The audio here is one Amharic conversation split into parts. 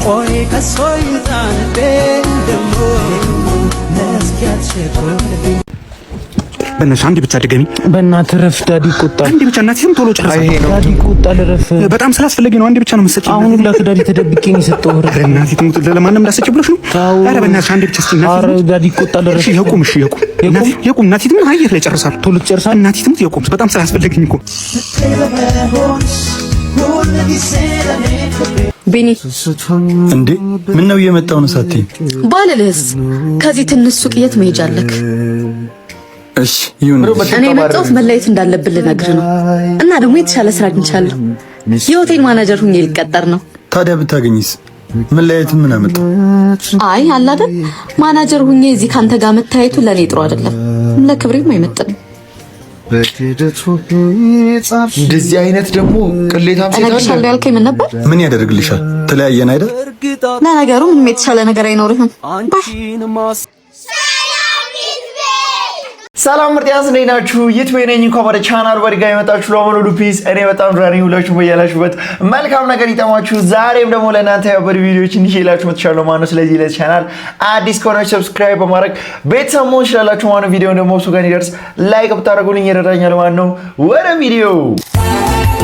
ቆይ ከሶይታን ደሞ ነስኪያቸኮልብኝ በእናትሽ አንዴ ብቻ ድገሚ። በእናትህ ረፍ ዳዲ ይቆጣል። አንዴ ብቻ እናትሽም ቶሎ ጨርሳ። ዳዲ ይቆጣል ረፍ። በጣም ስላስፈለገ ነው። አንዴ ብቻ ነው የምትሰጪኝ። አሁን ሁላ ከዳዲ ተደብቄኝ የሰጠው ረፍ። እናቴ ትሙት ለማንም እንዳሰጭ ብለሽ ነው? ኧረ በእናትሽ አንዴ ብቻ እስኪ እናቴ። ኧረ ዳዲ ይቆጣል ረፍ። እሺ ይቁም፣ እሺ ይቁም፣ ይቁም። እናቴ ትሙት አየር ላይ ጨርሳል። ቶሎ ጨርሳ። እናቴ ትሙት ይቁም። በጣም ስላስፈለገኝ እኮ ቤኒ እንዴ ምን ነው እየመጣው ነው ሳትይ? ባልልህስ ከዚህ ትንሽ ሱቅ የት መሄጃ አለክ? እሺ ይሁን። እኔ መጣሁት መለየት እንዳለብን ልነግርህ ነው። እና ደግሞ የተሻለ ስራ አግኝቻለሁ። የሆቴል ማናጀር ሁኜ ልቀጠር ነው። ታዲያ ብታገኝስ? መለያየት ምን አመጣው? አይ አለ አይደል ማናጀር ሁኜ እዚህ ካንተ ጋር መታየቱ ለኔ ጥሩ አይደለም፣ ለክብሬም አይመጥንም። እንደዚህ አይነት ደግሞ ቅሌታም ሴት አለ ያልከኝ ምን ነበር? ምን ያደርግልሻል? ተለያየን አይደል? ለነገሩ ምንም የተሻለ ነገር አይኖርህም። ሰላም ምርጥያስ እንዴት ናችሁ? ዩቲዩብ ነኝ። እንኳን ወደ ቻናል በድጋሚ መጣችሁ። ለማኑ ፒስ እኔ በጣም ራኒ ሁላችሁ በያላችሁበት መልካም ነገር ይጠማችሁ። ዛሬም ደግሞ ለእናንተ ያበሩ ቪዲዮዎች እንዲሽላችሁ መጥቻለሁ ማለት ነው። ስለዚህ ለዚህ ቻናል አዲስ ከሆናችሁ ሰብስክራይብ በማድረግ ቤተሰብ መሆን ትችላላችሁ ማለት ነው። ቪዲዮ ደግሞ እሱ ጋር እንዲደርስ ላይክ ብታደርጉልኝ ይረዳኛል ማለት ነው። ወደ ቪዲዮ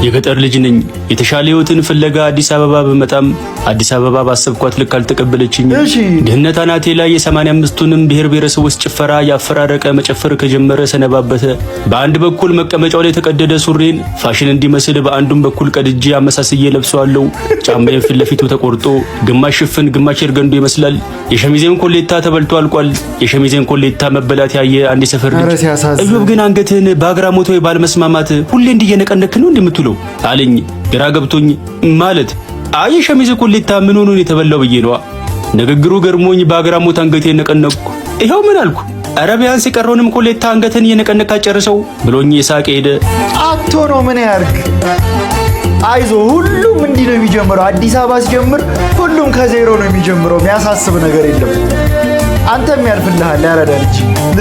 የገጠር ልጅ ነኝ። የተሻለ ህይወትን ፍለጋ አዲስ አበባ በመጣም አዲስ አበባ ባሰብኳት ልክ አልተቀበለችኝ። ድህነት አናቴ ላይ የ85ቱንም ብሔር ብሔረሰቦች ጭፈራ ያፈራረቀ መጨፈር ከጀመረ ሰነባበተ። በአንድ በኩል መቀመጫው ላይ የተቀደደ ሱሬን ፋሽን እንዲመስል በአንዱም በኩል ቀድጄ አመሳስዬ ለብሰዋለሁ። ጫማዬን ፊት ለፊቱ ተቆርጦ ግማሽ ሽፍን ግማሽ እርገንዶ ይመስላል። የሸሚዜን ኮሌታ ተበልቶ አልቋል። የሸሚዜን ኮሌታ መበላት ያየ አንድ ሰፈር ልጅ እዮብ ግን አንገትህን በአግራሞት ወይ ባለመስማማት ሁሌ እንዲየነቀነክ ነው እንደምትሉ አለኝ። ግራ ገብቶኝ ማለት አይ ሸሚዝ ኮሌታ ምን ሆኖ ነው የተበላው ብዬ ነው። ንግግሩ ገርሞኝ በአግራሞት አንገቴን ነቀነቅኩ። ይሄው ምን አልኩ? ኧረ ቢያንስ የቀረውንም ኮሌታ አንገትን እየነቀነካ ጨርሰው ብሎኝ የሳቀ ሄደ። አቶ ነው ምን ያርግ? አይዞ ሁሉም እንዲህ ነው የሚጀምረው። አዲስ አበባ ሲጀምር ሁሉም ከዜሮ ነው የሚጀምረው። የሚያሳስብ ነገር የለም። አንተም ያልፍልሃል ያረዳልጂ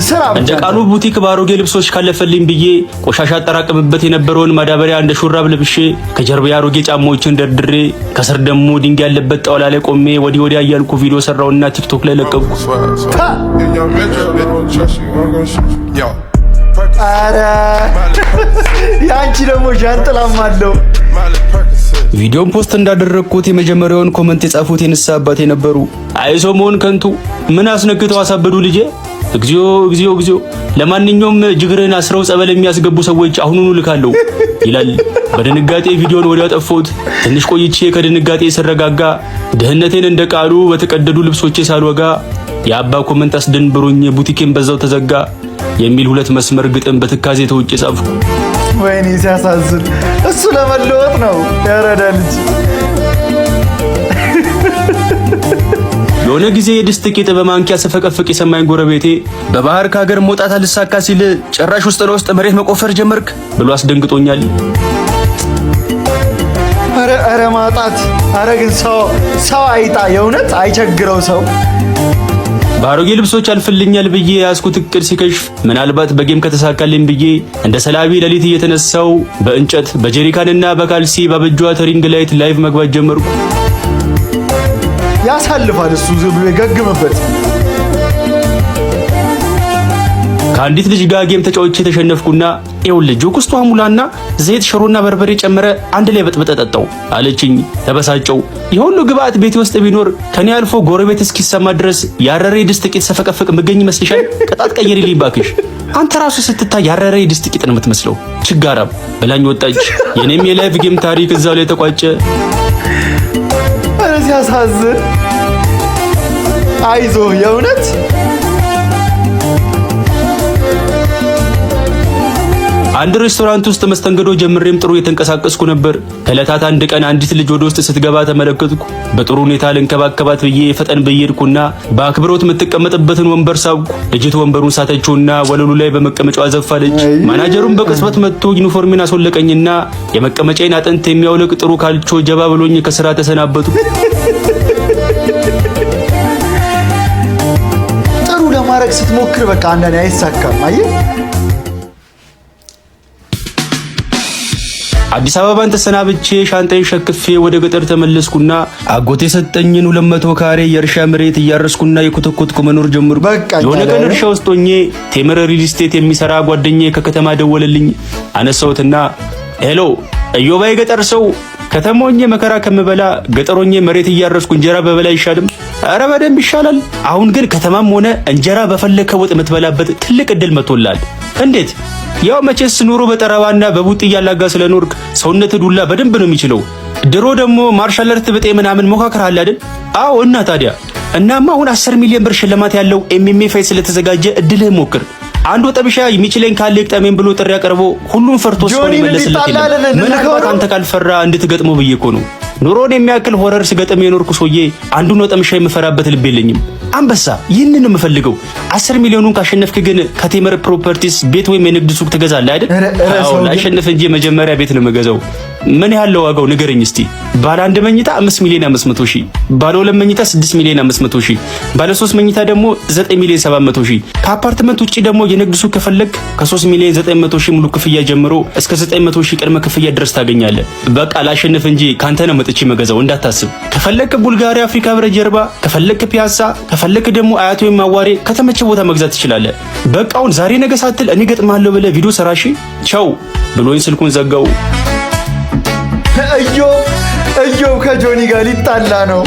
ስራ እንደ ቃሉ ቡቲክ ባሮጌ ልብሶች ካለፈልኝ ብዬ ቆሻሻ አጠራቅምበት የነበረውን ማዳበሪያ እንደ ሹራብ ለብሼ ከጀርባ አሮጌ ጫማዎችን ደርድሬ ከስር ደግሞ ድንጋይ ያለበት ጣውላ ላይ ቆሜ ወዲህ ወዲያ እያልኩ ቪዲዮ ሰራውና ቲክቶክ ላይ ለቀቅኩ። አረ ያንቺ ደግሞ ጃንጥላም አለው። ቪዲዮን ፖስት እንዳደረግኩት የመጀመሪያውን ኮመንት የጻፉት የንስሐ አባቴ ነበሩ። አይሶ መሆን ከንቱ ምን አስነክተው አሳበዱ ልጄ። እግዚኦ እግዚኦ እግዚኦ። ለማንኛውም ጅግርን አስረው ጸበል የሚያስገቡ ሰዎች አሁኑኑ ልካለሁ ይላል። በድንጋጤ ቪዲዮን ወዲያው ጠፋሁት። ትንሽ ቆይቼ ከድንጋጤ ስረጋጋ ድህነቴን እንደ ቃሉ በተቀደዱ ልብሶቼ ሳልወጋ የአባ ኮመንት አስደንብሮኝ ቡቲኬን በዛው ተዘጋ የሚል ሁለት መስመር ግጥም በትካዜ ተውጬ ጻፍኩ። ወይኔ ሲያሳዝን። እሱ ለመለወጥ ነው ያረዳልጂ። የሆነ ጊዜ የድስት ቂጥ በማንኪያ ስፈቀፍቅ የሰማኝ ጎረቤቴ በባህር ከሀገር መውጣት አልሳካ ሲል ጭራሽ ውስጥ ለውስጥ መሬት መቆፈር ጀመርክ ብሎ አስደንግጦኛል። አረ ማጣት። አረ ግን ሰው አይጣ የእውነት አይቸግረው ሰው። ባሮጌ ልብሶች አልፈልኛል ብዬ ያስኩት እቅድ ሲከሽፍ ምናልባት በጌም ከተሳካልኝ ብዬ እንደ ሰላቢ ሌሊት እየተነሳው በእንጨት በጀሪካንና በካልሲ ባበጇ ትሪንግ ላይት ላይቭ መግባት ጀመርኩ። ያሳልፋል እሱ ዝም ብሎ ይገግምበት። ከአንዲት ልጅ ጋር ጌም ተጫውቼ ተሸነፍኩና ይኸውልህ ጆክ ውስጥ ሙላና ዘይት ሽሮና በርበሬ ጨምረ አንድ ላይ በጥብጠ ጠጣው አለችኝ። ተበሳጨው። የሁሉ ግብአት ቤት ውስጥ ቢኖር ከኔ አልፎ ጎረቤት እስኪሰማ ድረስ ያረረ ድስት ቂጥ ሰፈቀፈቅ ምገኝ ይመስልሻል? ቅጣት ቀይሪልኝ ባክሽ። አንተ ራሱ ስትታይ ያረረ ድስት ቂጥ ነው የምትመስለው ችጋራም ብላኝ ወጣች። የኔም የላይቭ ጌም ታሪክ እዛው ላይ ተቋጨ። አረ ሲያሳዝን። አይዞ የእውነት አንድ ሬስቶራንት ውስጥ መስተንግዶ ጀምሬም ጥሩ የተንቀሳቀስኩ ነበር። ከዕለታት አንድ ቀን አንዲት ልጅ ወደ ውስጥ ስትገባ ተመለከትኩ። በጥሩ ሁኔታ ልንከባከባት ብዬ ፈጠን ብዬድኩና በአክብሮት የምትቀመጥበትን ወንበር ሳብኩ። ልጅቱ ወንበሩን ሳተችውና ወለሉ ላይ በመቀመጫው አዘፋለች። ማናጀሩን በቅጽበት መጥቶ ዩኒፎርሜን አስወለቀኝና የመቀመጫዬን አጥንት የሚያውልቅ ጥሩ ካልቾ ጀባ ብሎኝ ከስራ ተሰናበቱ። ጥሩ ለማድረግ ስትሞክር በቃ አንዳንዴ አይሳካም። አየህ አዲስ አበባን ተሰናብቼ ሻንጣዬን ሸክፌ ወደ ገጠር ተመለስኩና አጎቴ የሰጠኝን 200 ካሬ የእርሻ መሬት እያረስኩና የኮተኮትኩ መኖር ጀመርኩ። የሆነ ቀን እርሻ ውስጥ ሆኜ ቴምር ሪል ስቴት የሚሰራ ጓደኛዬ ከከተማ ደወለልኝ። አነሳሁትና ሄሎ እዮባ የገጠር ሰው ከተሞኜ መከራ ከምበላ ገጠሮኜ መሬት እያረስኩ እንጀራ በበላ ይሻልም? አረ በደንብ ይሻላል። አሁን ግን ከተማም ሆነ እንጀራ በፈለከው ወጥ የምትበላበት ትልቅ እድል መጥቶላል። እንዴት? ያው መቼስ ኑሮ በጠረባና በቡጥ እያላጋ ስለኖርክ ሰውነት ዱላ በደንብ ነው የሚችለው። ድሮ ደግሞ ማርሻል አርት ብጤ ምናምን ሞካከር አለ አይደል? አዎ። እና ታዲያ እናማ አሁን 10 ሚሊዮን ብር ሽልማት ያለው ኤምኤምኤ ፋይት ስለተዘጋጀ እድልህ ሞክር። አንዱ ጠብሻ የሚችለኝ ካለ ይቅጠመኝ ብሎ ጥሪ ያቀርቦ ሁሉም ፈርቶ ሰው ይመለስለት ይላል። ምናልባት አንተ ካልፈራ እንድትገጥመው ብዬ እኮ ነው። ኑሮን የሚያክል ሆረር ስገጥም የኖርኩ ሰውዬ አንዱን ወጠምሻ የምፈራበት ልብ የለኝም። አንበሳ ይህንን ነው የምፈልገው። 10 ሚሊዮኑን ካሸነፍክ ግን ከቴምር ፕሮፐርቲስ ቤት ወይም የንግድ ሱቅ ትገዛለህ አይደል? አዎ ላሸነፍ እንጂ መጀመሪያ ቤት ነው የምገዛው። ምን ያለው ዋጋው ንገረኝ እስቲ። ባለ 1 መኝታ 5 ሚሊዮን 500 ሺህ፣ ባለ 2 መኝታ 6 ሚሊዮን 500 ሺህ፣ ባለ 3 መኝታ ደግሞ 9 ሚሊዮን 700 ሺህ። ከአፓርትመንት ውጪ ደግሞ የንግድ ሱቅ ከፈለክ ከ3 ሚሊዮን 900 ሺህ ሙሉ ክፍያ ጀምሮ እስከ 900 ሺህ ቅድመ ክፍያ ድረስ ታገኛለህ። በቃ ላሸነፍ እንጂ ካንተ ነው መጥቼ መገዛው እንዳታስብ። ከፈለክ ቡልጋሪያ አፍሪካ ህብረት ጀርባ፣ ከፈለክ ፒያሳ፣ ከፈለክ ደግሞ አያት ወይም አዋሬ ከተመቸ ቦታ መግዛት ትችላለህ። በቃ አሁን ዛሬ ነገ ሳትል እኔ ገጥማለሁ ብለህ ቪዲዮ ሰራሺ ቻው ብሎኝ ስልኩን ዘጋው። እዮብ ከጆኒ ጋር ሊጣላ ነው።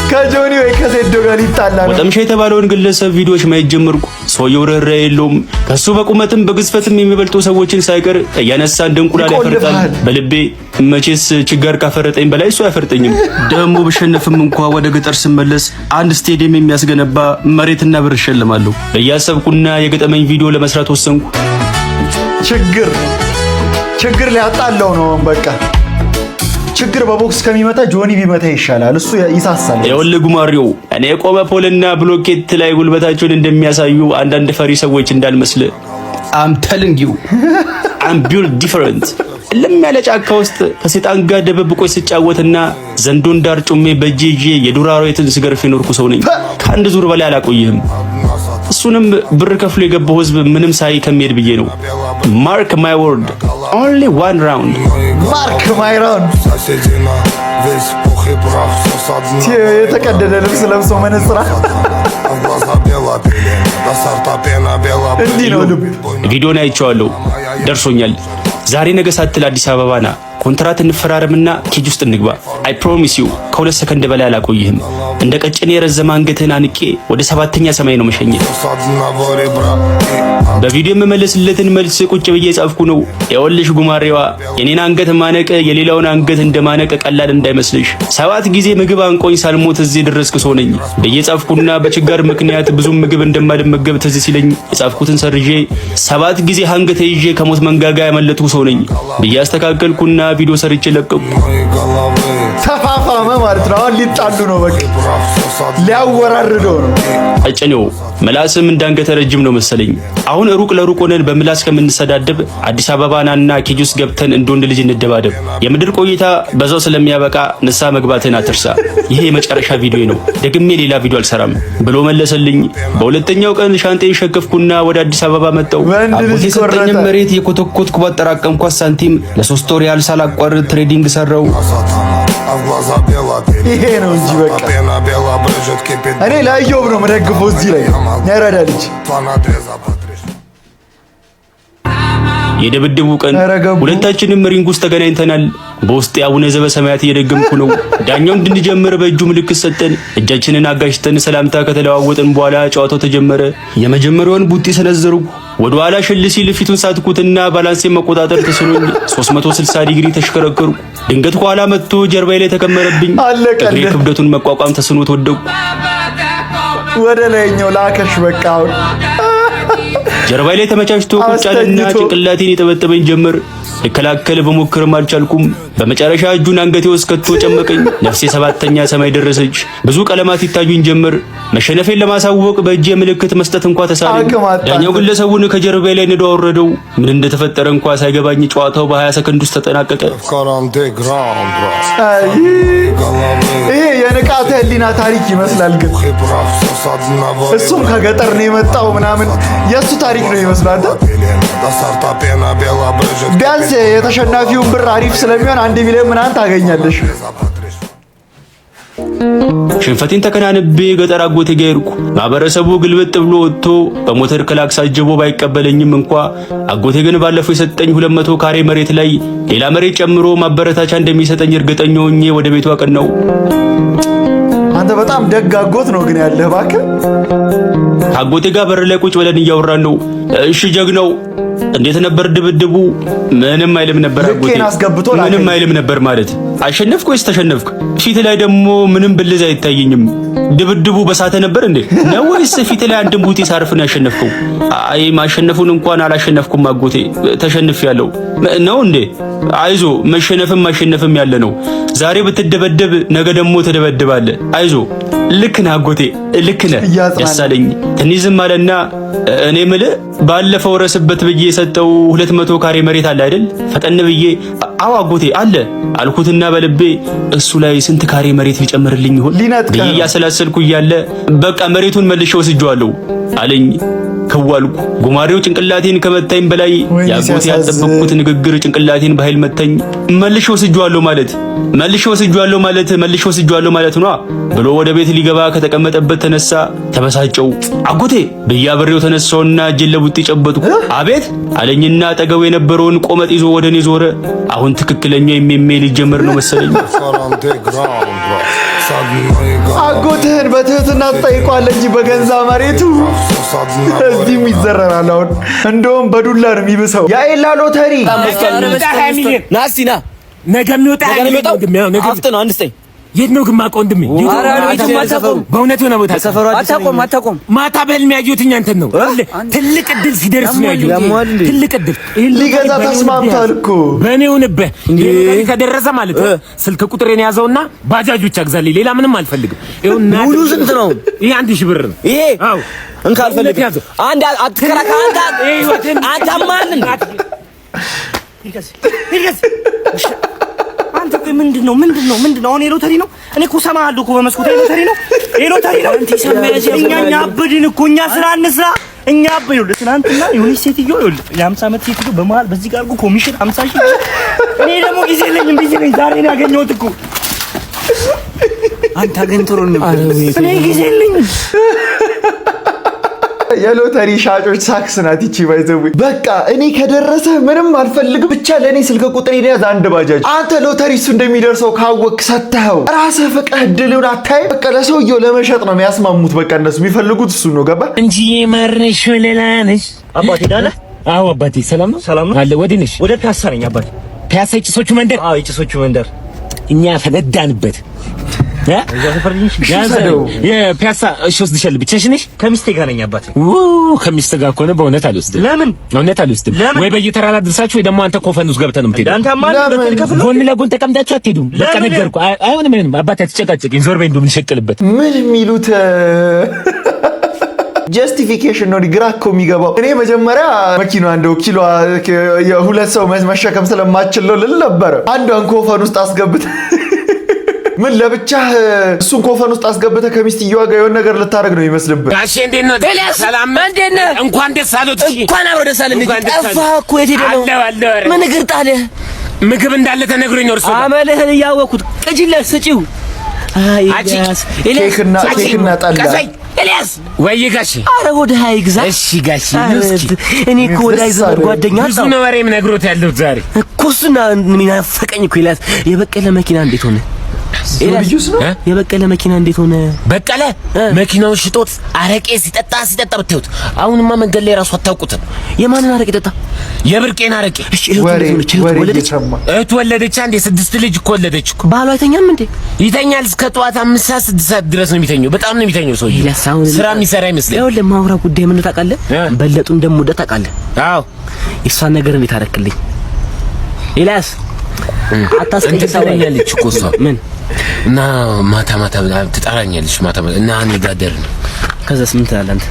ከጆኒ ወይ ከሴዶ ጋር ሊጣላ ነው። ወጠምሻ የተባለውን ግለሰብ ቪዲዮዎች ማየት ጀመርኩ። ሰውየው ርህራሄ የለውም። ከሱ በቁመትም በግዝፈትም የሚበልጡ ሰዎችን ሳይቀር እያነሳ እንደ እንቁላል ያፈርጣል። በልቤ መቼስ ችጋር ካፈረጠኝ በላይ እሱ አያፈርጠኝም። ደግሞ ብሸነፍም እንኳ ወደ ገጠር ስመለስ አንድ ስቴዲየም የሚያስገነባ መሬትና ብር እሸልማለሁ በያሰብኩና የገጠመኝ ቪዲዮ ለመስራት ወሰንኩ። ችግር ሊያጣለው ነው። በቃ ችግር በቦክስ ከሚመታ ጆኒ ቢመታ ይሻላል። እሱ ይሳሳል። ይኸውልህ ጉማሬው፣ እኔ የቆመ ፖልና ብሎኬት ላይ ጉልበታቸውን እንደሚያሳዩ አንዳንድ ፈሪ ሰዎች እንዳልመስል I'm telling you I'm built different። እልም ያለ ጫካ ውስጥ ከሰይጣን ጋር ደበብቆች ስጫወትና ዘንዶን ዳር ጩሜ በእጄ ይዤ የዱር አራዊትን ስገርፍ የኖርኩ ሰው ነኝ። ከአንድ ዙር በላይ አላቆይህም። እሱንም ብር ከፍሎ የገባው ህዝብ ምንም ሳይ ከሚሄድ ብዬ ነው። ማርክ ማይ ወርድ only one round። ማርክ ማይ ራውንድ። የተቀደደ ልብስ ለብሶ መነጽራ እንዲህ ነው ልብ። ቪዲዮን አይቼዋለሁ፣ ደርሶኛል። ዛሬ ነገ ሳትል አዲስ አበባ ና፣ ኮንትራት እንፈራረምና ኬጅ ውስጥ እንግባ። አይ ፕሮሚስ ዩ ከ2 ሰከንድ በላይ አላቆይህም። እንደ ቀጭኔ የረዘመ አንገትህን አንቄ ወደ 7ኛ ሰማይ ነው መሸኘት። በቪዲዮ የምመለስለትን መልስ ቁጭ ብዬ ጻፍኩ ነው። ይኸውልሽ ጉማሬዋ፣ የኔን አንገት ማነቅ የሌላውን አንገት እንደማነቅ ቀላል እንዳይመስልሽ። 7 ጊዜ ምግብ አንቆኝ ሳልሞት እዚህ ድረስኩ ሰው ነኝ ብዬ ጻፍኩና በችጋር ምክንያት ብዙ ምግብ እንደማልመገብ ትዝ ሲለኝ የጻፍኩትን ሰርዤ 7 ጊዜ አንገት ይዤ ከሞት መንጋጋ ያመለጥኩ ሰው ነኝ ብዬ አስተካከልኩና ቪዲዮ ሰርቼ ለቀቁ። ተፋፋመ ማለት ነው። አሁን ሊጣሉ ነው። በቃ ሊያወራርደው ነው። ቀጭኔው ምላስም እንዳንገተ ረጅም ነው መሰለኝ። አሁን ሩቅ ለሩቅ ሆነን በምላስ ከምንሰዳደብ አዲስ አበባ ናና ኬጅ ውስጥ ገብተን እንደወንድ ልጅ እንደባደብ። የምድር ቆይታ በዛው ስለሚያበቃ ንስሐ መግባትን አትርሳ። ይሄ የመጨረሻ ቪዲዮ ነው፣ ደግሜ ሌላ ቪዲዮ አልሰራም ብሎ መለሰልኝ። በሁለተኛው ቀን ሻንጣዬን ሸከፍኩና ወደ አዲስ አበባ መጣሁ። አጎቴ የሰጠኝን መሬት የኮተኮትኩ ባጠራቀምኳት ሳንቲም ለ3 ወር ያህል ሳላቋርጥ ትሬዲንግ ሰራው። ይሄ ነው እንጂ በቃ እኔ ለኢዮብ ነው የምደግፈው። እዚህ ላይ ያረዳ ልጅ የድብድቡ ቀን ሁለታችንም ሪንግ ውስጥ ተገናኝተናል። በውስጥ አቡነ ዘበሰማያት እየደገምኩ ነው። ዳኛው እንድንጀምር በእጁ ምልክት ሰጠን። እጃችንን አጋጭተን ሰላምታ ከተለዋወጥን በኋላ ጨዋታው ተጀመረ። የመጀመሪያውን ቡጢ ሰነዘሩ። ወደ ኋላ ሽል ሲል ፊቱን ሳትኩትና ባላንሴን መቆጣጠር ተስኖኝ 360 ዲግሪ ተሽከረከሩ። ድንገት ኋላ መጥቶ ጀርባዬ ላይ ተከመረብኝ። እግሬ ክብደቱን መቋቋም ተስኖት ወደቁ። ወደ ላይኛው ላከሽ በቃ አሁን ጀርባዬ ላይ ተመቻችቶ ቁጭ አለና ጭንቅላቴን የጠበጠበኝ ጀመር። ልከላከል በሞክርም አልቻልኩም። በመጨረሻ እጁን አንገቴ ውስጥ ከቶ ጨመቀኝ። ነፍሴ 7ኛ ሰማይ ደረሰች። ብዙ ቀለማት ይታዩኝ ጀመር። መሸነፌን ለማሳወቅ በእጄ ምልክት መስጠት እንኳን ተሳለኝ። ዳኛው ግለሰቡን ከጀርባዬ ላይ ንዶ አወረደው። ምን እንደተፈጠረ እንኳን ሳይገባኝ ጨዋታው በ20 ሰከንድ ውስጥ ተጠናቀቀ። ይሄ የንቃተ ህሊና ታሪክ ይመስላል ግን እሱም ከገጠር ነው የመጣው ምናምን የሱ ታሪክ ነው ይመስላል። ቢያንስ የተሸናፊውን ብር አሪፍ ስለሚሆን 1 ሚሊዮን ምናምን ታገኛለሽ። ሽንፈቴን ተከናንቤ ገጠር አጎቴ ጋር ሄድኩ። ማህበረሰቡ ግልብጥ ብሎ ወጥቶ በሞተር ክላክስ አጅቦ ባይቀበለኝም እንኳ አጎቴ ግን ባለፈው የሰጠኝ 200 ካሬ መሬት ላይ ሌላ መሬት ጨምሮ ማበረታቻ እንደሚሰጠኝ እርግጠኛ ሆኜ ወደ ቤቱ አቀናው። አንተ በጣም ደግ አጎት ነው ግን ያለህ እባክህ። አጎቴ ጋር በር ላይ ቁጭ ብለን እያወራን ነው። እሺ ጀግናው እንዴት ነበር ድብድቡ? ምንም አይልም ነበር አጎቴ። ምንም አይልም ነበር ማለት አሸነፍኩ ወይስ ተሸነፍኩ? ፊት ላይ ደግሞ ምንም ብልዝ አይታየኝም። ድብድቡ በሳተ ነበር እንዴ ነው ወይስ ፊት ላይ አንድም ቡቲ ሳርፍ ነው ያሸነፍኩ? አይ ማሸነፉን እንኳን አላሸነፍኩም አጎቴ፣ ተሸንፌያለሁ ነው እንዴ? አይዞ መሸነፍም ማሸነፍም ያለ ነው። ዛሬ ብትደበደብ ነገ ደግሞ ተደበደባለህ። አይዞ ልክ ነህ አጎቴ፣ ልክ ነህ። ያሳለኝ ትንሽ ዝም አለና እኔ የምልህ ባለፈው ረስበት ብዬ የሰጠው 200 ካሬ መሬት አለ አይደል? ፈጠን ብዬ አዎ አጎቴ አለ አልኩትና በልቤ እሱ ላይ ስንት ካሬ መሬት ሊጨምርልኝ ይሆን ብዬ እያሰላሰልኩ እያለ በቃ መሬቱን መልሼ ወስጄዋለሁ አለኝ። ከዋልኩ ጉማሬው ጭንቅላቴን ከመታኝ በላይ ያጎቴ ያልጠበቅኩት ንግግር ጭንቅላቴን በኃይል መታኝ። መልሼ ወስጄዋለሁ ማለት ነው ብሎ ወደ ቤት ሊገባ ከተቀመጠበት ተነሳ። ተበሳጨው። አጎቴ ብዬ አብሬው ተነሳውና እጄን ለቡጥ ጨበጥኩ። አቤት አለኝና አጠገቡ የነበረውን ቆመጥ ይዞ ወደ እኔ ዞረ። አሁን ትክክለኛ የሚሜ ሊጀምር ነው መሰለኝ። አጎትህን በትህትና ትጠይቋለህ እንጂ በገንዛ መሬቱ እዚህም ይዘረራል። አሁን እንደውም በዱላ ነው የሚብሰው። የኤላ ሎተሪ ናስቲና ነገ የሚወጣው አፍጥነው አንድ ስጠኝ። የት ነው ግን ማውቀው ወንድሜ? በእውነት የሆነ ቦታ አታቆም። ማታ በህልሜ ያየሁት አንተን ነው። ትልቅ እድል ሲደርስ ነው ያየሁት። ትልቅ እድል ሊገዛ ተስማምቷል እኮ በእኔ ሆነብህ። ከደረሰ ማለት ስልክ ቁጥሬን ያዘውና ባጃጅ ብቻ ግዛልኝ፣ ሌላ ምንም አልፈልግም። ሙሉ ስንት ነው? ይሄ 1000 ብር ነው። ይሄ አዎ እንካ አልፈልግም። አንድ አትከራካ። አንተ ማንን አንተ ቆይ ምንድነው? አሁን የሎተሪ ነው? እኔ እኮ ሰማሃለሁ እኮ በመስኮት የሎተሪ ነው። አንተ ሰማያዝ እኛ አበድን እኮ እኛ ስራ እንስራ። እኛ አበዩ ለትናንትና የሆነች ሴትዮ የ50 ዓመት ሴትዮ በመሃል በዚህ ጋር እኮ ኮሚሽን 50 ሺህ። እኔ ደግሞ ጊዜ የለኝም ብዬ ነኝ ዛሬ ነው ያገኘሁት እኮ። አንተ ግን ጥሩ ነው። እኔ ጊዜ የለኝም። የሎተሪ ሻጮች ሳክስ ናት ይቺ ባይዘው። በቃ እኔ ከደረሰ ምንም አልፈልግም፣ ብቻ ለኔ ስልክ ቁጥሬን ያዝ አንድ ባጃጅ። አንተ ሎተሪ እሱ እንደሚደርሰው ካወቅ ሰተኸው ራስህ ፈቃህ ድልውን አታይ። በቃ ለሰውየው ለመሸጥ ነው የሚያስማሙት። በቃ እነሱ የሚፈልጉት እሱ ነው። ገባ እንጂ ማርነሽ ወለላነሽ። አባቴ ዳለ? አዎ አባቴ ሰላም ነው። ሰላም ነው አለ። ወዲህ ነሽ? ወደ ፒያሳ ነኝ አባቴ። ፒያሳ የጭሶቹ መንደር? አዎ የጭሶቹ መንደር እኛ ፈነዳንበት። የፒያሳ እሺ ወስድሻለሁ። ብቻሽን ነሽ? ከሚስቴ ጋር ነኝ አባቴ። ከሚስቴ ጋር ከሆነ በእውነት አልወስድም። ለምን? እውነት አልወስድም። ወይ በየተራ ላድርሳችሁ ወይ ደግሞ አንተ ኮፈን ውስጥ ገብተህ ነው የምትሄደው። አንተ ማን በትልከፍል ጎን ለጎን ተቀምጣችሁ አትሄዱም። በቃ ነገርኩህ። አይሆንም። አባቴ አትጨቃጨቅኝ። ዞር በይ። እንደውም እንሸቅልበት። ምን የሚሉት ጀስቲፊኬሽን ነው። ግራ እኮ የሚገባው እኔ መጀመሪያ መኪናዋ እንደው ኪሎ የሁለት ሰው መሸከም ስለማችል ነው ልል ነበር። አንዷን ኮፈን ውስጥ አስገብተህ ምን ለብቻህ እሱን ኮፈን ውስጥ አስገብተህ ከሚስትየዋ ጋር የሆነ ነገር ልታረግ ነው ይመስልብህ። ጋሼ እንዴት ነው? ሰላም እንዴት ነህ? እንኳን ደስ አሉት። እንኳን አብሮ ደስ አለን። ጠፋህ እኮ የት ሄደህ ነው? ምን እግር ጣለህ? ምግብ እንዳለ ተነግሮኝ ነው። እርሱ አመልህን እያወቅሁት ቅጅለት ስጪው። አይ ኬክና ጠላ ኤልያስ ወይ ጋሼ። ኧረ ወደ ሃይ ግዛ። እሺ ጋሼ እኔ እኮ ወዳይ ዘመድ ጓደኛ ብዙ ነው ወሬም ነግሮት ያለው ዛሬ እኮ እሱና ምን ናፈቀኝ እኮ ኤልያስ። የበቀለ መኪና እንዴት ሆነ? ልጁስ ነው የበቀለ መኪና እንዴት ሆነ? በቀለ መኪናውን ሽጦት አረቄ ሲጠጣ ብታዩት። አሁንማ መንገድ ላይ ራሱ አታውቁትም። የማንን አረቄ ጠጣ? የብርቄን አረቄ። እሺ እህት ወለደች። አንዴ 6 ልጅ እኮ ወለደች እኮ። ባሉ አይተኛም እንዴ? ይተኛል እስከ ጠዋት 5 ሰዓት 6 ሰዓት ድረስ ነው የሚተኘው። በጣም ነው የሚተኘው ሰውዬ። ስራ የሚሰራ ይመስላል። ይኸውልህ ለማውራ ጉዳይ ምን ታውቃለህ? በለጡ እንደምወደ ታውቃለህ? አዎ። እሷን ነገር እንዴት አደረክልኝ ኤልያስ? አታስቀይሳኛለች እኮ እሷ። ምን እና ማታ ትጠራኛለች ማታ እና እኔ ጋር ደር ነው። ከዛስ ምን ትላለህ አንተ?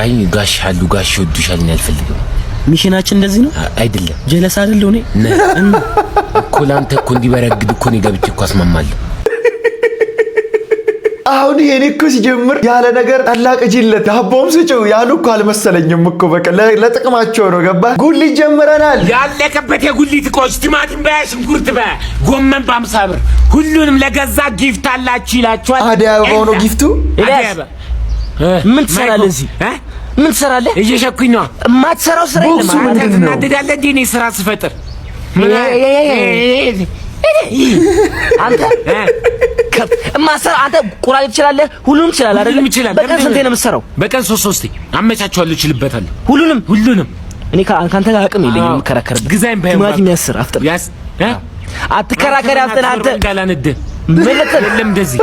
አይ ጋሽ አሉ ጋሽ ወዱሻል ነው አልፈልግም። ሚሽናችን እንደዚህ ነው አይደለም። ጀለስ አይደለም እኔ እኮ ላንተ እኮ እንዲበረግድ እኮ ነው ገብቼ እኮ አስማማለሁ። አሁን ይሄኔ እኮ ሲጀምር ያለ ነገር አላቀጂለት ዳቦም ስጪው ያሉ እኮ አልመሰለኝም እኮ በቃ ለጥቅማቸው ነው። ገባ ጉሊት ጀምረናል። ያለቀበት የጉሊት እቃዎች ቲማቲም በሽንኩርት በጎመን በ50 ብር ሁሉንም ለገዛ ጊፍት አላችሁ ይላችኋል። አዲስ አበባ ነው ጊፍቱ። ምን ትሰራለህ እዚህ? ምን ትሰራለህ? እየሸኩኝ ነው። የማትሰራው ስራ የለም። እናደዳለህ እንዴ? እኔ ስራ ስፈጥር አንተ አንተ ቁራጭ ትችላለህ? ሁሉንም ትችላለህ አይደል? በቀን ስንቴ ነው የምትሰራው? በቀን 3 አመቻቸዋለሁ፣ እችልበታለሁ። ሁሉንም እኔ ካንተ ጋር አቅም የለኝም የምከራከርበት። ግዛይም ቲማቲም ያስር አፍጥር አትከራከር። አፍጥር አንተ ጋላንደ የለም እንደዚህ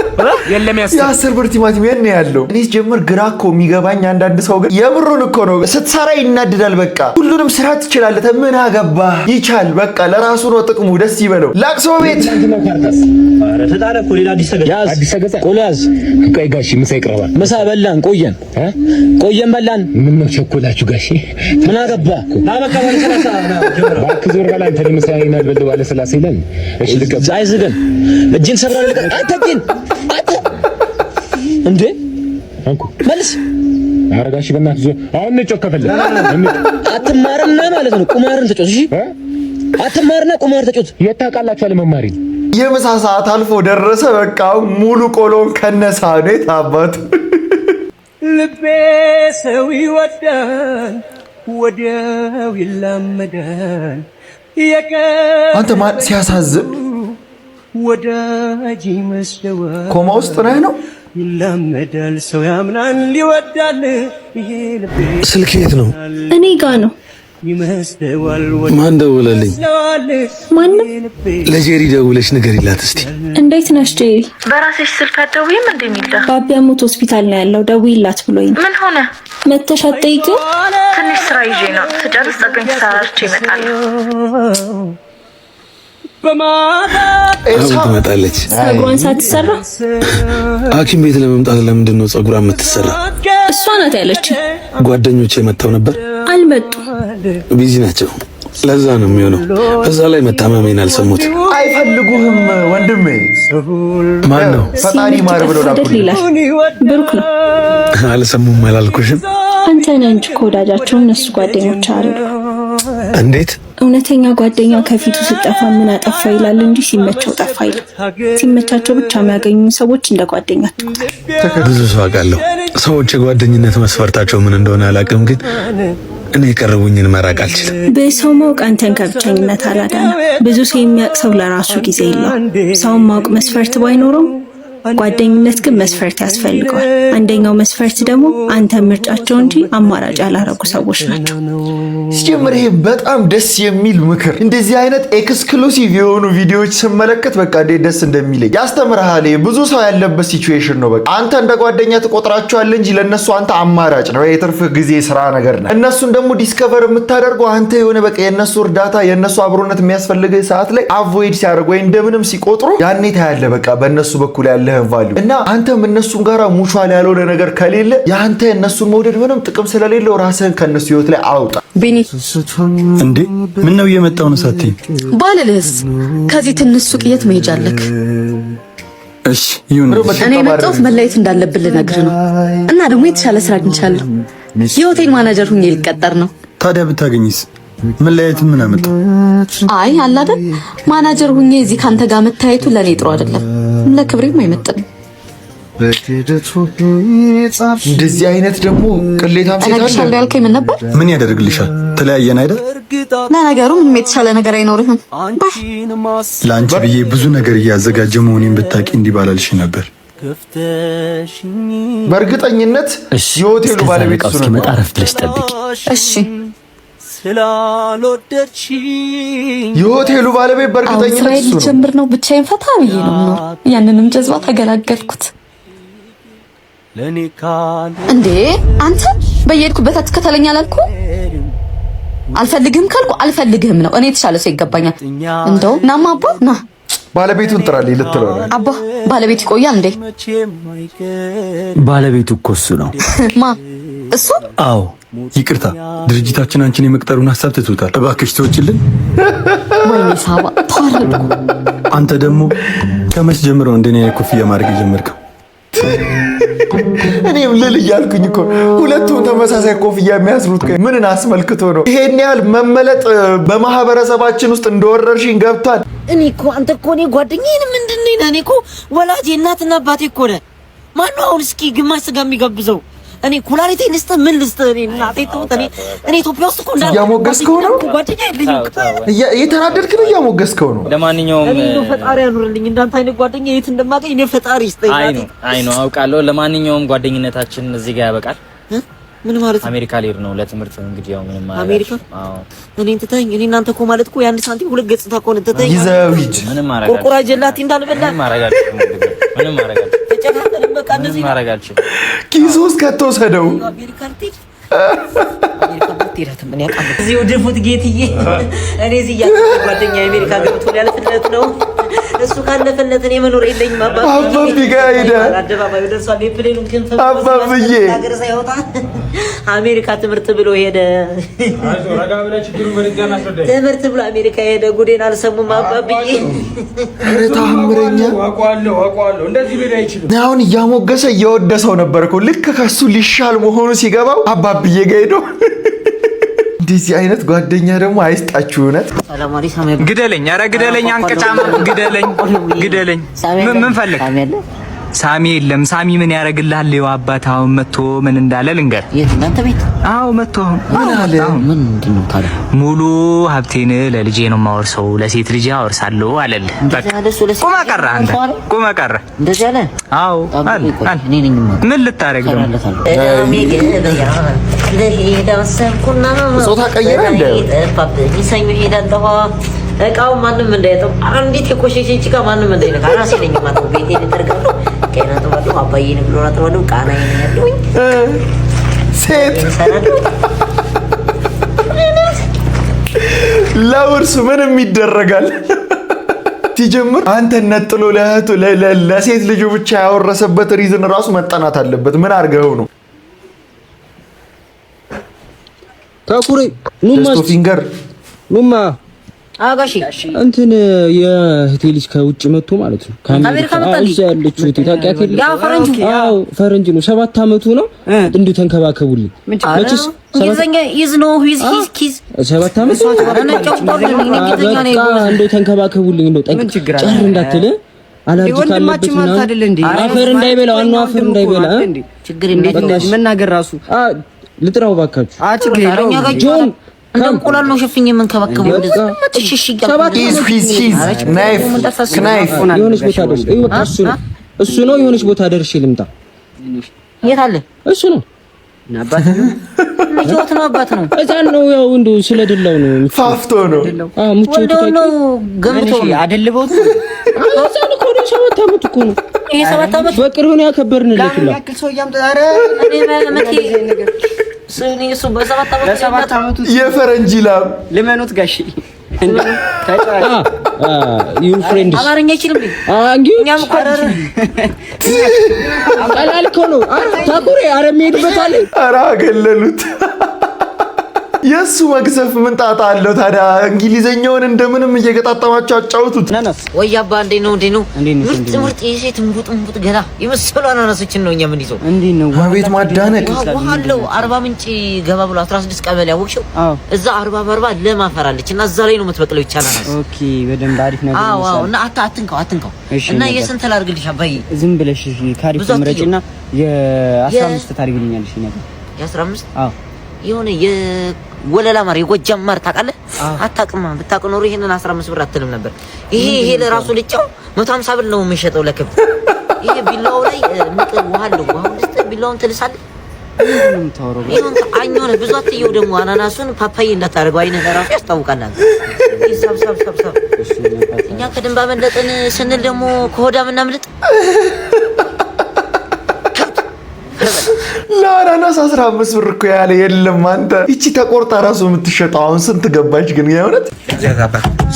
የለም የ10 ብር ቲማቲም የኔ ያለው እኔ ጀምር ግራ እኮ የሚገባኝ አንዳንድ ሰው ግን የብሩን እኮ ነው ስትሰራ ይናደዳል። በቃ ሁሉንም ስራ ትችላለህ፣ ምን አገባ ይቻል በቃ ለራሱ ነው ጥቅሙ፣ ደስ ይበለው። ላቅሶ ቤት ኧረ ተጣለ እኮ ሌላ አዲስ ተገዛ ቆላዝ ቆይ ጋሺ ምሳ ይቀርባል። ምሳ በላን ቆየን በላን። ምን ነው ቸኮላችሁ ጋሺ? ምን አገባ ታበቃ ባለ 30 ነው ጀምራ ባክዞር ባላ አንተ ምሳ ይናል በል ባለ 30 ይላል። እሺ ልቀብ አይዝገን እጅን ሰብራ አትተኪን እንዴ አንኩ መልስ አረጋሽ በእናትህ አሁን ነው ጮከፈለ አትማርና ማለት ነው ቁማርን ተጮት። እሺ አትማርና ቁማር ተጮት። የታውቃላችሁ አለመማሪ የምሳ ሰዓት አልፎ ደረሰ። በቃ ሙሉ ቆሎን ከነሳ ነው ታባቱ። ልቤ ሰው ይወዳል ወዲያው ይላመዳል። አንተ ማን ሲያሳዝን ወዳጅ መስደዋል። ኮማ ውስጥ ነው ይላመዳል ሰው ያምናል ይወዳል። ይሄ ልቤ ስልክ የት ነው? እኔ ጋ ነው። ይመስደዋል ማን ደወለልኝ? ማንም ለጄሪ ደውለሽ ንገሪላት እስቲ። እንዴት ነሽ ጄሪ? በራስሽ ስልክ አትደውይም እንዴ? ሚዳ ባቢያ ሞት ሆስፒታል ነው ያለው፣ ደውይላት ብሎኝ። ምን ሆነ? መተሽ አትጠይቂው? ትንሽ ስራ ይዤ ነው፣ ስጨርስ ጠገኝ ሰራርቼ እመጣለሁ። አሁን ትመጣለች። ጸጉሯን ሳትሰራ ሐኪም ቤት ለመምጣት ለምንድን ነው ጸጉሯን የምትሰራ? እሷ ናት ያለችኝ። ጓደኞቼ መጥተው ነበር፣ አልመጡም። ቢዚ ናቸው፣ ለዛ ነው የሚሆነው። በዛ ላይ መታመሜን አልሰሙት። አይፈልጉህም ወንድሜ። ማን ነው? ፈጣሪ ማር ብሎ ብሩክ ነው። አልሰሙም አላልኩሽም? አንተ ነህ እንጂ ከወዳጃቸው እነሱ ጓደኞች አሉ። እንዴት? እውነተኛ ጓደኛ ከፊቱ ሲጠፋ ምን አጠፋ ይላል እንጂ ሲመቸው ጠፋ ይላል። ሲመቻቸው ብቻ የሚያገኙ ሰዎች እንደ ጓደኛ አትቁጠር። ብዙ ሰው አውቃለሁ። ሰዎች የጓደኝነት መስፈርታቸው ምን እንደሆነ አላውቅም፣ ግን እኔ የቀረቡኝን መራቅ አልችልም። በሰው ማወቅ አንተን ከብቸኝነት አላዳነም። ብዙ ሰው የሚያውቅ ሰው ለራሱ ጊዜ የለውም። ሰውን ማወቅ መስፈርት ባይኖረው ጓደኝነት ግን መስፈርት ያስፈልገዋል። አንደኛው መስፈርት ደግሞ አንተ ምርጫቸው እንጂ አማራጭ ያላረጉ ሰዎች ናቸው። ሲጀምር ይሄ በጣም ደስ የሚል ምክር፣ እንደዚህ አይነት ኤክስክሉሲቭ የሆኑ ቪዲዮዎች ስመለከት በቃ እንዴት ደስ እንደሚለኝ ያስተምርሃል። ብዙ ሰው ያለበት ሲቹዌሽን ነው። በቃ አንተ እንደ ጓደኛ ትቆጥራቸዋለህ እንጂ ለነሱ አንተ አማራጭ ነው፣ የትርፍ ጊዜ ስራ ነገር ነው። እነሱን ደግሞ ዲስከቨር የምታደርገው አንተ የሆነ በቃ የነሱ እርዳታ የነሱ አብሮነት የሚያስፈልግ ሰዓት ላይ አቮይድ ሲያደርጉ ወይ እንደምንም ሲቆጥሩ ያኔ ታያለህ በቃ በእነሱ በኩል ያለ ቫልዩ እና አንተም እነሱን ጋራ ሙቹዋል ያልሆነ ነገር ከሌለ ያንተ እነሱን መውደድ ምንም ጥቅም ስለሌለው ራስህን ከነሱ ህይወት ላይ አውጣ። ቤኒ እንዴ ምን ነው እየመጣው ነው ሳትይ? ባልልህስ ከዚህ ትንሽ ሱቅ የት መሄጃ አለክ? እሺ ይሁን። እኔ መጣሁት መለየት እንዳለብን ልነግርህ ነው እና ደግሞ የተሻለ ስራ አግኝቻለሁ። የሆቴል ማናጀር ሁኜ ልቀጠር ነው። ታዲያ ብታገኝስ? መለያየት ምን አመጣው? አይ አለ አይደል ማናጀር ሁኜ እዚህ ካንተ ጋር መታየቱ ለኔ ጥሩ አይደለም፣ ለክብሬም አይመጥንም። እንደዚህ አይነት ደግሞ ቅሌታም ሴት አለ ያልከኝ ምን ነበር? ምን ያደርግልሻል? ተለያየን አይደል? ለነገሩ ምንም የተሻለ ነገር አይኖርህም። ለአንቺ ብዬ ብዙ ነገር እያዘጋጀ መሆኔን ብታቂ እንዲህ ባላልሽ ነበር። በእርግጠኝነት የሆቴሉ ባለቤት እሱ ነው። መጣ ረፍት ብለሽ ጠብቂ እሺ። የሆቴሉ ባለቤት በእርግጠኝነት እሱ ነው። ጀምር ነው ብቻዬን ፈታ ብዬ ነው ነው ያንንም ጀዝባ ተገላገልኩት። እንዴ አንተ በየሄድኩበት አትከተለኝ አላልኩ? አልፈልግህም ካልኩ አልፈልግህም ነው። እኔ የተሻለ ሰው ይገባኛል። እንደው ናማ አባ ና ባለቤቱን ጥራልኝ ልትለው ነው። አባ ባለቤት ይቆያል እንዴ? ባለቤቱ እኮ እሱ ነው። ማ እሱ? አዎ ይቅርታ፣ ድርጅታችን አንቺን የመቅጠሩን ሐሳብ ትቶታል። እባክሽ ተወችልን። ወይኔ ሳባ ተዋረድኩ። አንተ ደግሞ ከመች ጀምሮ እንደኔ ኮፍያ ማድረግ ጀመርከው? እኔም ልል እያልኩኝ እኮ ሁለቱም ተመሳሳይ ኮፍያ የሚያስሩት ምንን አስመልክቶ ነው? ይሄን ያህል መመለጥ በማህበረሰባችን ውስጥ እንደወረርሽኝ ገብቷል። እኔ እኮ አንተ እኮ እኔ ጓደኛዬን ምንድን ነኝ? እኔ እኮ ወላጅ እናትና አባቴ እኮ ነህ። ማነው አሁን እስኪ ግማሽ ስጋ የሚጋብዘው? እኔ ኩላሊቴን ልስጥ ምን ልስጥ? እኔ እናቴ ተውት። እኔ ኢትዮጵያ ውስጥ እኮ እያሞገስከው ነው። እየተናደድክ ነው። እያሞገስከው ነው። ለማንኛውም እኔ ፈጣሪ ያኑርልኝ። እንዳንተ አይነት ጓደኛ የት እንደማገኝ እኔ ፈጣሪ ይስጠኝ። አይ ነው አውቃለሁ። ለማንኛውም ጓደኝነታችን እዚህ ጋር ያበቃል። ምን ማለት ነው? አሜሪካ ልሄድ ነው ለትምህርት። እንግዲህ ያው ምንም ማለት አሜሪካ? አዎ እኔን ትተኸኝ እኔ እናንተ እኮ ማለት እኮ የአንድ ሳንቲም ሁለት ገጽታ እኮ ነው። ትተኸኝ ይዘው ሂድ። ምንም ማረጋጋት ቁርቁራ ጀላቲ እንዳልበላ ምንም ማረጋጋት ተጨካከልን። በቃ እንደዚህ ማረጋጋት ኪስ ውስጥ ከተወሰደው አሜሪካ ልትሄድ ምን ያውቃል? እዚህ ወደ ፉት ጌትዬ እኔ እዚህ ጓደኛ አሜሪካ ገብቶ ያለፈለት ነው። እሱ ካለፈለት እኔ መኖር የለኝም። አባቢ ጋር ሄደ። አደባባዩ ደርሷል። የፕሌኑን ክንፍ አባብዬ ሀገር ሳይወጣ አሜሪካ ትምህርት ብሎ ሄደ። ትምህርት ብሎ አሜሪካ ሄደ። ጉዴን አልሰሙም አባብዬ። ኧረ ታምረኛ አውቀዋለሁ። እንደዚህ ቢል አይችልም። አሁን እያሞገሰ እየወደሰው ነበር እኮ ልክ ከሱ ሊሻል መሆኑ ሲገባው አባብዬ ጋር ሄዶ እንደዚህ አይነት ጓደኛ ደግሞ አይስጣችሁ። እውነት ግደለኝ፣ ኧረ ግደለኝ፣ አንቀጫማ ግደለኝ። ምን ፈልግ? ሳሚ የለም። ሳሚ ምን ያደርግልሃል? ይኸው አባት አሁን መጥቶ ምን እንዳለ ልንገር። እናንተ ቤት? አዎ መጥቶ ምን አለ? ምንድን ነው ታዲያ? ሙሉ ሀብቴን ለልጄ ነው የማወርሰው፣ ለሴት ልጄ አወርሳለሁ አለልህ። በቃ ቁማ ቀረ። አንተ ቁማ ቀረ። እንደዚህ አለ? አዎ አለ። ምን ልታረግ ነው? ጾታ ቀየረ እንደ ሰኞ ሄዳለሁ። እቃው ማንም እንዳይጠው አንዲት የቆሸሸ ጭቃ ማንም እንዳይነካ ራሴ ነኝ ማጠው። ቤቴ ልጠርጋለሁ፣ ከእና ተባለው አባዬን ብሎና ተባለው ቃና ያለውኝ ሴት ለውርስ ምንም ይደረጋል። ሲጀምር አንተ ነጥሎ ለእህቱ ለሴት ልጁ ብቻ ያወረሰበት ሪዝን ራሱ መጠናት አለበት። ምን አድርገው ነው? ታኩሬ ኑማ ፊንገር ኑማ አጋሺ እንትን የእህቴ ልጅ ከውጭ መጥቶ ማለት ነው። ከአሜሪካ መጣልኝ። እዛ ያለችው እህቴ ታውቂያት የለ? ያው ፈረንጁ። አዎ ፈረንጅ ነው። 7 አመቱ ነው። እንዲሁ ተንከባከቡልኝ። መቼስ እንግሊዘኛ ኢዝ ኖ ሂዝ ሂዝ ኪዝ 7 አመት እንደው ተንከባከቡልኝ። እንደው ጨር እንዳትል አላርጂ ካለበት ነው አፈር እንዳይበላ ዋናው አፈር እንዳይበላ ችግር የለም። መናገር ራሱ ልጥራው ባካችሁ። ችግር የለም። ጆን እንቁላል ነው ሸፍኝ የምንከባከበው። እሺ እሱ ነው የሆነች ቦታ ደርሼ ልምጣ። የት አለ? እሱ ነው አባት ነው እዛን ነው ያው እንደው ስለደላው ነው ፋፍቶ ነው ሙቾት ነው ገምቶ አደልበው እዛን እኮ ነው 7 አመት እኮ ነው። ይሄ 7 አመት በቅርብ ነው ያከበርንለት ይላል። ያክል ሰው ያምጣ። ኧረ እኔ ማለት ነገር ስኒ እሱ በ7 አመቱ የፈረንጅ ላም ለመኑት ጋሺ ዩር ፍሬንድስ አማርኛ ይችላል። እኛም እኮ ቀላልከው ነው ታኩሬ። ኧረ የሚሄድበት አለ። ኧረ አገለሉት። የእሱ መግዘፍ ምን ጣጣ አለው ታዲያ? እንግሊዘኛውን እንደምንም እየገጣጠማቸው አጫውቱት። ወይ አባ እንዴ ነው ምርጥ የሴት እንቡጥ ገላ የመሰሉ አናናሶችን ነው እኛ ምን ይዘው እንዴ ነው አቤት ማዳነቅ ዋለው። 40 ምንጭ ገባ ብሎ 16 ቀበሌ ያወቅሽው እዛ 40 ለማፈራለች እና እዛ ላይ ነው የምትበቅለው ይቻላል። ኦኬ በደንብ አሪፍ ነገር ነው። አዎ እና አትንካው እና የስንት ላድርግልሽ አባዬ? ዝም ብለሽ ካሪፍ ምረጭና የ15 ታርግልኛለሽ ነገር የ15 አዎ የሆነ የወለላ ማር የጎጃም ማር ታውቃለህ? አታውቅም? ብታውቅ ኖሮ ይሄንን 15 ብር አትልም ነበር። ይሄ ለራሱ ልጫው 150 ብር ነው የሚሸጠው ለክብ። ይሄ ቢላው ላይ ምቅ ውሃ አለው። ውሃው ውስጥ ቢላውን ትልሳለህ። ምንም ታወራው ይሄን አኛው ነው ብዙ አትየው። ደግሞ አናናሱን ፓፓዬ እንዳታረገው አይነት ለራሱ ያስታውቃል። ሰብ እኛ ከድንባ መለጥን ስንል ደግሞ ከሆዳ ምናምልጥ ለአናናስ 15 ብር እኮ ያለ የለም። አንተ እቺ ተቆርጣ ራሱ የምትሸጠው አሁን ስንት ገባች ግን? የእውነት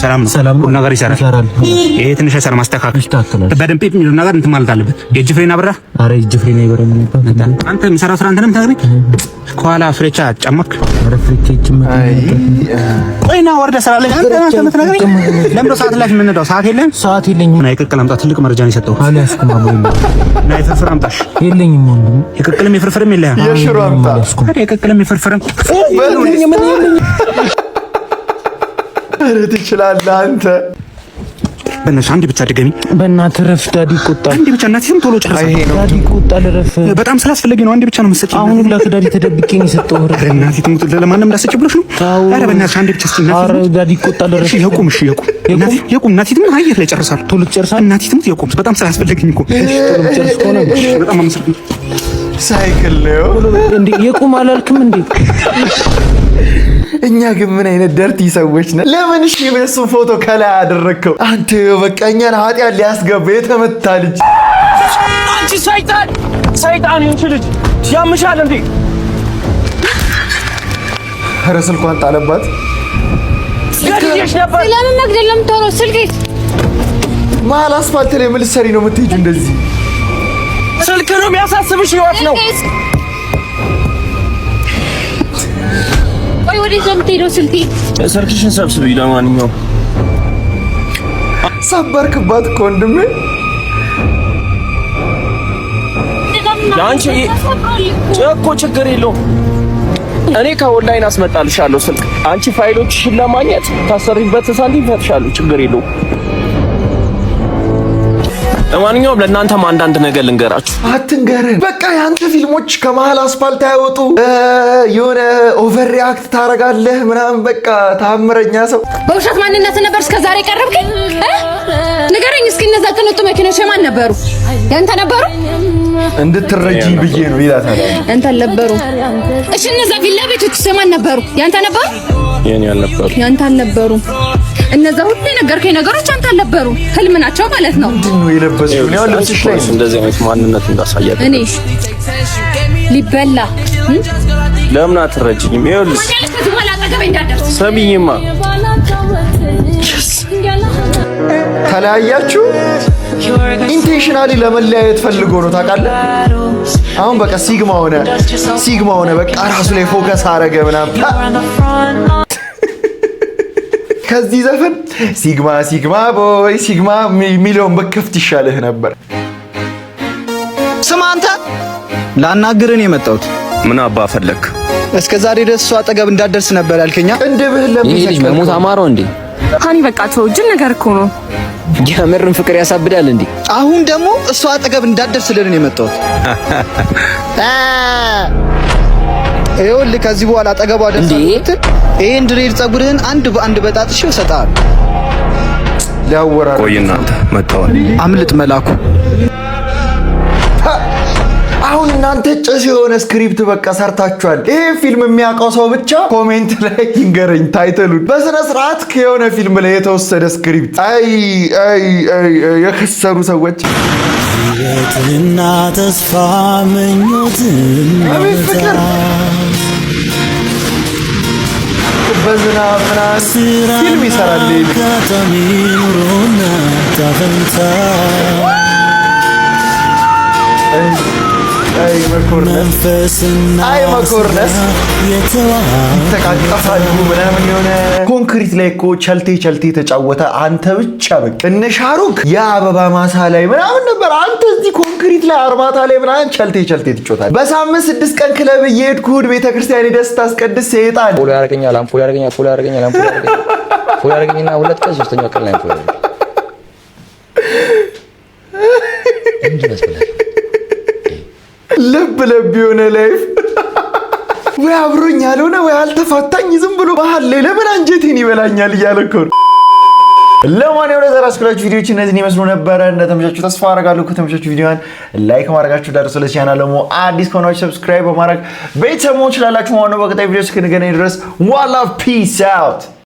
ሰላም ሁሉ ነገር ይሰራል። ይሄ ትንሽ ሰላም ማስተካከል በደንብ የሚለው ነገር እንትን ማለት አለበት። የእጅ ፍሬን አብራ። ኧረ እጅ ፍሬን አይበረም። አንተ የምሰራው ስራ እንትንም ታገኝ ከኋላ ፍሬቻ ጨመክ። ኧረ ፍሬቻ ጨመክ። ቆይና ወርደ ስራ ላይ አንተ የምትነግረኝ ለምን ሰዓት ላይ የምንሄደው? ሰዓት የለም። ሰዓት የለኝም። እና የቅቅል አምጣ። ትልቅ መረጃ ነው የሰጠው። አልያዝኩም። እና የፍርፍር አምጣሽ። የለኝም። የቅቅልም የፍርፍርም የለህም። የሽሮ አምጣ። የቅቅልም የፍርፍርም ኧረ ትችላለህ አንተ። በእናትህ አንዴ ብቻ ድገሚ። በእናትህ ረፍ። ዳዲ ይቆጣል። አንዴ ብቻ እናትህም ቶሎ ጨርሳ። ዳዲ ይቆጣል። ረፍ። በጣም ስላስፈለገ ነው። አንዴ ብቻ ነው የምትሰጪኝ። አሁን ለዳዲ ተደብቄ ነው የሰጠው። እናትህ ትሙት ለማንም እንዳሰጭ ብለሽ ነው። ኧረ በእናትህ አንዴ ብቻ እስኪ። ኧረ ዳዲ ይቆጣል። ረፍ። ይቁም። እሺ ይቁም። ይቁም። እናትህ ትሙት አየር ላይ ጨርሳል። ቶሎ ጨርሳ። እናትህ ትሙት ይቁም። በጣም ስላስፈለገኝ እኮ። እሺ ቶሎ ጨርስ ከሆነ በጣም አመሰግናለሁ። ሳይክል ነው እንዴ? ይቁም አላልክም እንዴ? እኛ ግን ምን አይነት ደርቲ ሰዎች ነን? ለምን እሺ የሱን ፎቶ ከላይ አደረግከው? አንተ በቃ እኛን ኃጢአት ሊያስገባ የተመታ ልጅ። አንቺ ሰይጣን ሰይጣን ይሁን ልጅ ያምሻል እንዴ? ኧረ ስልኳን ጣለባት። ገድዬሽ ነበር። ለምን መግደል ነው የምትሆነው? ስልኬስ መሀል አስፋልት ላይ ምን ልትሰሪ ነው የምትሄጂው እንደዚህ? ስልክ ነው የሚያሳስብሽ? ህይወት ነው። ቆይ ወዴት ነው የምትሄደው? ስልክሽን ሰብስቢ። ለማንኛውም ሰበርክባት እኮ ወንድሜ። ለአንቺ እኮ ችግር የለውም። እኔ ከኦንላይን አስመጣልሻለሁ ስልክ። አንቺ ፋይሎችሽን ለማግኘት ታሰሪበት ሳንቲም ፈትሻለሁ። ችግር የለውም። ለማንኛውም ለእናንተም አንዳንድ ነገር ልንገራችሁ። አትንገረን በቃ። የአንተ ፊልሞች ከመሀል አስፋልት አይወጡ። የሆነ ኦቨር ሪአክት ታረጋለህ ምናምን። በቃ ታምረኛ ሰው። በውሸት ማንነት ነበር እስከዛሬ ቀረብከኝ። ንገረኝ እስኪ እነዛ ቅንጡ መኪኖች የማን ነበሩ? ያንተ ነበሩ? እንድትረጂኝ ብዬ ነው ይላታል። ያንተ ነበሩ? እሺ እነዛ ቪላ ቤቶች የማን ነበሩ? ያንተ ነበሩ? የኔ አልነበሩ። ያንተ አልነበሩ? እነዛ ሁሉ የነገርከኝ ነገሮች አንተ አልነበሩ? ህልም ናቸው ማለት ነው። ምንድን ነው የለበስሽው? ነው ልብስሽ ላይ እንደዚህ አይነት ማንነት እንዳሳያት እኔ ሊበላ ለምን አትረጂኝም? ይኸውልሽ ሰሚኝማ። ተለያያችሁ? ኢንቴንሽናሊ ለመለያየት ፈልጎ ነው ታውቃለህ። አሁን በቃ ሲግማ ሆነ በቃ ራሱ ላይ ፎከስ አረገ ምናምን። ከዚህ ዘፈን ሲግማ ቦይ ሲግማ ሚሊዮን በከፍት ይሻልህ ነበር። ስማ አንተ፣ ላናግርህ ነው የመጣሁት። ምን አባ ፈለክ? እስከ ዛሬ ድረስ እሷ አጠገብ እንዳትደርስ ነበር ያልከኛ። እንደብህ ለምን ልጅ መሞት አማረው እንዴ? ሃኒ በቃ ተው፣ ጅል ነገር እኮ ነው። የምርን ፍቅር ያሳብዳል እንዴ? አሁን ደግሞ እሷ አጠገብ እንዳትደርስ ልልን ነው የመጣሁት። ይኸውልህ ከዚህ በኋላ አጠገቧ ደርሰህ ይሄን ድሬድ ጸጉርህን አንድ በአንድ በጣጥሽው እሰጥሃለሁ። ሊያወራራ ቆይ እናንተ መጣው። አምልጥ መላኩ። አሁን እናንተ ጭስ የሆነ ስክሪፕት በቃ ሰርታችኋል። ይሄ ፊልም የሚያውቀው ሰው ብቻ ኮሜንት ላይ ይንገረኝ ታይተሉን። በስነ ስርዓት ከሆነ ፊልም ላይ የተወሰደ ስክሪፕት። አይ የከሰሩ ሰዎች። ሕይወትና ተስፋ ምኞትና ፍቅር በዝናብ ምናምን ፊልም ይሰራል። አጋጣሚ ኑሮና ታፈንታ አይ መኮርነስ ተቃቀፋሉ ምናምን። የሆነ ኮንክሪት ላይ እኮ ቸልቴ ተጫወተ። አንተ ብቻ በቃ እነ ሻሩክ የአበባ ማሳ ላይ ምናምን ነበር። አንተ እዚህ ኮንክሪት ላይ አርባታ ላይ ምናምን ቸልቴ ትጫወታለህ። በሳምንት 6 ቀን ክለብ እየሄድኩ እሑድ ቤተክርስቲያን ደስታ አስቀድስ ሰይጣን ፎሎ ያደርገኛል ያደርገኝና 2 ቀን 3ኛው ቀን ላይ ፎሎ ለብ የሆነ ላይፍ ወይ አብሮኝ ያልሆነ ወይ አልተፋታኝ ዝም ብሎ ባህል ላይ ለምን አንጀቴን ይበላኛል እያለ እኮ ነው። ለማንኛውም ለዛሬ አስኩላችሁ ቪዲዮዎች እነዚህን ይመስሉ ነበረ። እንደተመቻችሁ ተስፋ አደርጋለሁ። ከተመቻችሁ ቪዲዮን ላይክ ማድረጋችሁ ዳርሶ ለቻናል ደግሞ አዲስ ከሆናችሁ ሰብስክራይብ በማድረግ ቤተሰብ መሆን ትችላላችሁ ማለት ነው። በቀጣይ ቪዲዮ እስክንገናኝ ድረስ ዋላ ፒስ አውት።